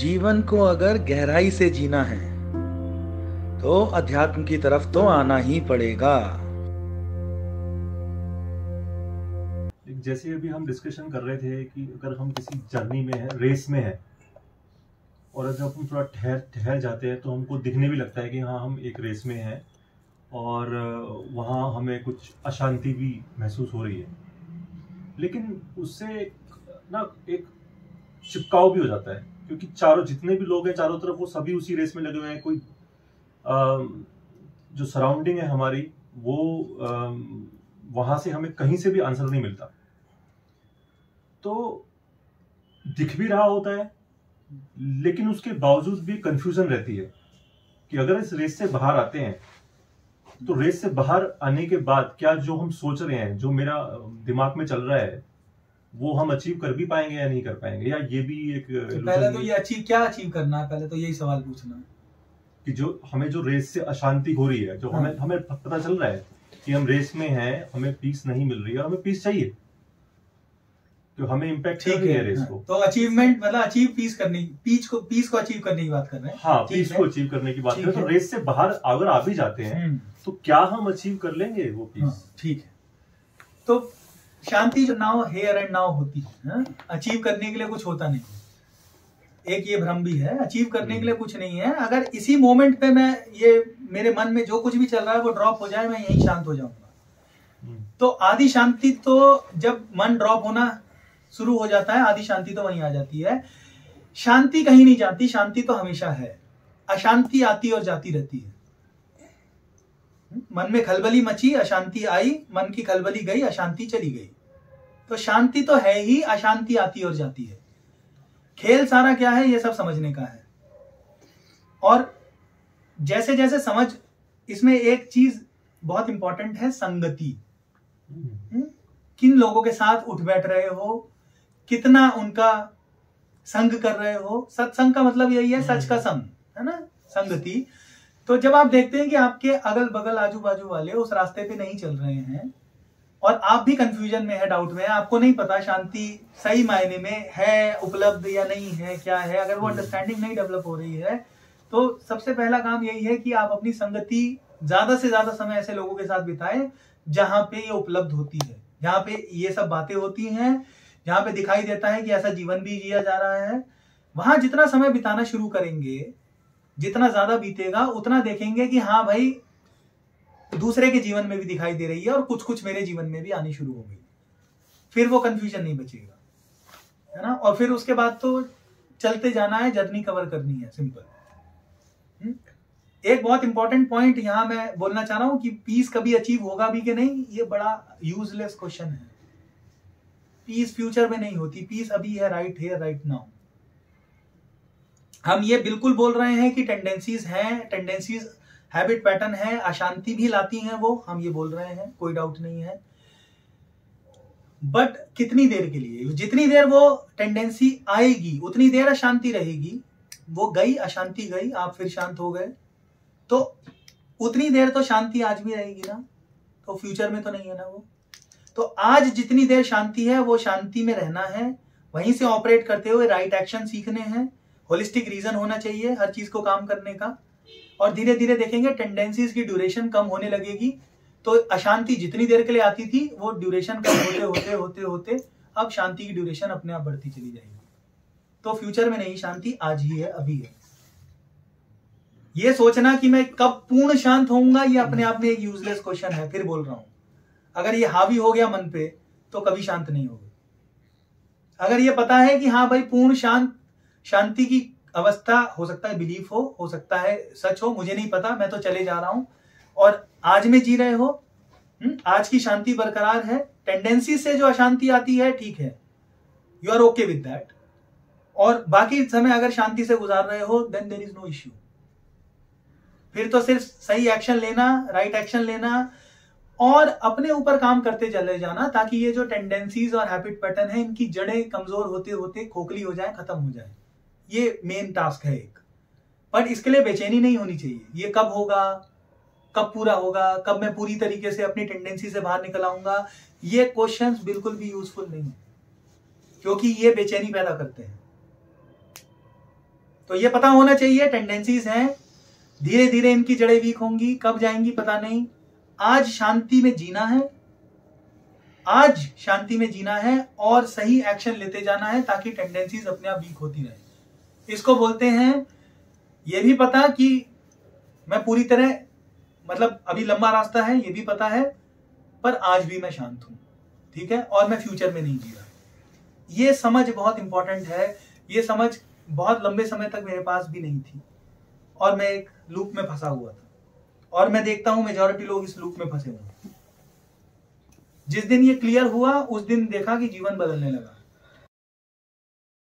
जीवन को अगर गहराई से जीना है तो अध्यात्म की तरफ तो आना ही पड़ेगा। जैसे अभी हम डिस्कशन कर रहे थे कि अगर हम किसी जर्नी में है, रेस में है, और अगर हम थोड़ा ठहर जाते हैं तो हमको दिखने भी लगता है कि हाँ हम एक रेस में हैं और वहाँ हमें कुछ अशांति भी महसूस हो रही है, लेकिन उससे एक चिपकाव भी हो जाता है, क्योंकि चारों जितने भी लोग हैं चारों तरफ वो सभी उसी रेस में लगे हुए हैं। कोई जो सराउंडिंग है हमारी वो वहां से हमें कहीं से भी आंसर नहीं मिलता, तो दिख भी रहा होता है लेकिन उसके बावजूद भी कंफ्यूजन रहती है कि अगर इस रेस से बाहर आते हैं तो रेस से बाहर आने के बाद क्या जो हम सोच रहे हैं, जो मेरा दिमाग में चल रहा है, वो हम अचीव कर भी पाएंगे या नहीं कर पाएंगे, या ये भी एक तो पहले तो ये क्या अचीव करना है, पहले तो यही सवाल पूछना है कि जो हमें जो रेस से अशांति हो रही है, जो हमें पता चल रहा है कि हम रेस में हैं, हमें पीस नहीं मिल रही है और हमें पीस चाहिए, तो हमें इम्पैक्ट कर रही है रेस को। तो अचीवमेंट मतलब अचीव पीस को अचीव करने की बात कर रहे हैं। हाँ, पीस को अचीव करने की बात कर रहे हैं। तो रेस से बाहर अगर आ भी जाते हैं तो क्या हम अचीव कर लेंगे वो पीस? ठीक है, तो शांति जो नाउ हेयर एंड नाउ होती है, अचीव करने के लिए कुछ होता नहीं, एक ये भ्रम भी है, अचीव करने के लिए कुछ नहीं है। अगर इसी मोमेंट पे मैं ये मेरे मन में जो कुछ भी चल रहा है वो ड्रॉप हो जाए, मैं यहीं शांत हो जाऊंगा, तो आदि शांति तो जब मन ड्रॉप होना शुरू हो जाता है, आदि शांति तो वहीं आ जाती है। शांति कहीं नहीं जाती, शांति तो हमेशा है। अशांति आती और जाती रहती है। मन में खलबली मची, अशांति आई, मन की खलबली गई, अशांति चली गई। तो शांति तो है ही, अशांति आती और जाती है। खेल सारा क्या है, ये सब समझने का है। और जैसे जैसे समझ, इसमें एक चीज बहुत इंपॉर्टेंट है, संगति। किन लोगों के साथ उठ बैठ रहे हो, कितना उनका संग कर रहे हो। सत्संग का मतलब यही है, सच का संग, है ना, संगति। तो जब आप देखते हैं कि आपके अगल बगल आजू बाजू वाले उस रास्ते पे नहीं चल रहे हैं और आप भी कंफ्यूजन में है, डाउट में है, आपको नहीं पता शांति सही मायने में है उपलब्ध या नहीं है, क्या है, अगर वो अंडरस्टैंडिंग नहीं डेवलप हो रही है, तो सबसे पहला काम यही है कि आप अपनी संगति ज्यादा से ज्यादा समय ऐसे लोगों के साथ बिताएं जहां पे ये उपलब्ध होती है, जहां पे ये सब बातें होती हैं, जहां पे दिखाई देता है कि ऐसा जीवन भी जिया जा रहा है। वहां जितना समय बिताना शुरू करेंगे, जितना ज्यादा बीतेगा, उतना देखेंगे कि हाँ भाई दूसरे के जीवन में भी दिखाई दे रही है और कुछ कुछ मेरे जीवन में भी आनी शुरू हो गई। फिर वो कंफ्यूजन नहीं बचेगा, है ना। और फिर उसके बाद तो चलते जाना है, जर्नी कवर करनी है, सिंपल। एक बहुत इंपॉर्टेंट पॉइंट यहां मैं बोलना चाह रहा हूं कि पीस कभी अचीव होगा भी कि नहीं, ये बड़ा यूजलेस क्वेश्चन है। पीस फ्यूचर में नहीं होती, पीस अभी है, राइट हियर राइट नाउ। हम ये बिल्कुल बोल रहे हैं कि टेंडेंसीज हैं, टेंडेंसीज हैबिट पैटर्न है, अशांति भी लाती हैं वो, हम ये बोल रहे हैं, कोई डाउट नहीं है। बट कितनी देर के लिए, जितनी देर वो टेंडेंसी आएगी उतनी देर अशांति रहेगी। वो गई, अशांति गई, आप फिर शांत हो गए, तो उतनी देर तो शांति आज भी रहेगी ना, तो फ्यूचर में तो नहीं है ना वो। तो आज जितनी देर शांति है वो शांति में रहना है, वहीं से ऑपरेट करते हुए राइट एक्शन सीखने हैं, होलिस्टिक रीजन होना चाहिए हर चीज को काम करने का। और धीरे धीरे देखेंगे टेंडेंसीज की ड्यूरेशन कम होने लगेगी, तो अशांति जितनी देर के लिए आती थी वो ड्यूरेशन कम होते होते होते होते अब शांति की ड्यूरेशन अपने आप बढ़ती चली जाएगी। तो फ्यूचर में नहीं, शांति आज ही है, अभी है। ये सोचना कि मैं कब पूर्ण शांत होऊंगा, ये अपने आप में एक यूजलेस क्वेश्चन है। फिर बोल रहा हूं, अगर ये हावी हो गया मन पे तो कभी शांत नहीं होगा। अगर ये पता है कि हाँ भाई पूर्ण शांति की अवस्था, हो सकता है बिलीफ हो सकता है सच हो, मुझे नहीं पता, मैं तो चले जा रहा हूं, और आज में जी रहे हो, आज की शांति बरकरार है, टेंडेंसी से जो अशांति आती है ठीक है, you are okay with that, और बाकी समय अगर शांति से गुजार रहे हो then there is no issue. फिर तो सिर्फ सही एक्शन लेना, राइट एक्शन लेना और अपने ऊपर काम करते चले जाना, ताकि ये जो टेंडेंसीज और हैबिट पैटर्न है इनकी जड़ें कमजोर होते होते खोखली हो जाए, खत्म हो जाए। ये मेन टास्क है एक। बट इसके लिए बेचैनी नहीं होनी चाहिए, ये कब होगा, कब पूरा होगा, कब मैं पूरी तरीके से अपनी टेंडेंसी से बाहर निकल आऊंगा, ये क्वेश्चंस बिल्कुल भी यूजफुल नहीं है, क्योंकि ये बेचैनी पैदा करते हैं। तो ये पता होना चाहिए टेंडेंसीज हैं, धीरे धीरे इनकी जड़ें वीक होंगी, कब जाएंगी पता नहीं। आज शांति में जीना है, आज शांति में जीना है और सही एक्शन लेते जाना है ताकि टेंडेंसीज अपने आप वीक होती रहे। इसको बोलते हैं ये भी पता कि मैं पूरी तरह, मतलब अभी लंबा रास्ता है ये भी पता है, पर आज भी मैं शांत हूं, ठीक है, और मैं फ्यूचर में नहीं जी रहा। ये समझ बहुत इंपॉर्टेंट है। ये समझ बहुत लंबे समय तक मेरे पास भी नहीं थी और मैं एक लूप में फंसा हुआ था, और मैं देखता हूं मेजॉरिटी लोग इस लूप में फंसे हुए हैं। जिस दिन ये क्लियर हुआ उस दिन देखा कि जीवन बदलने लगा।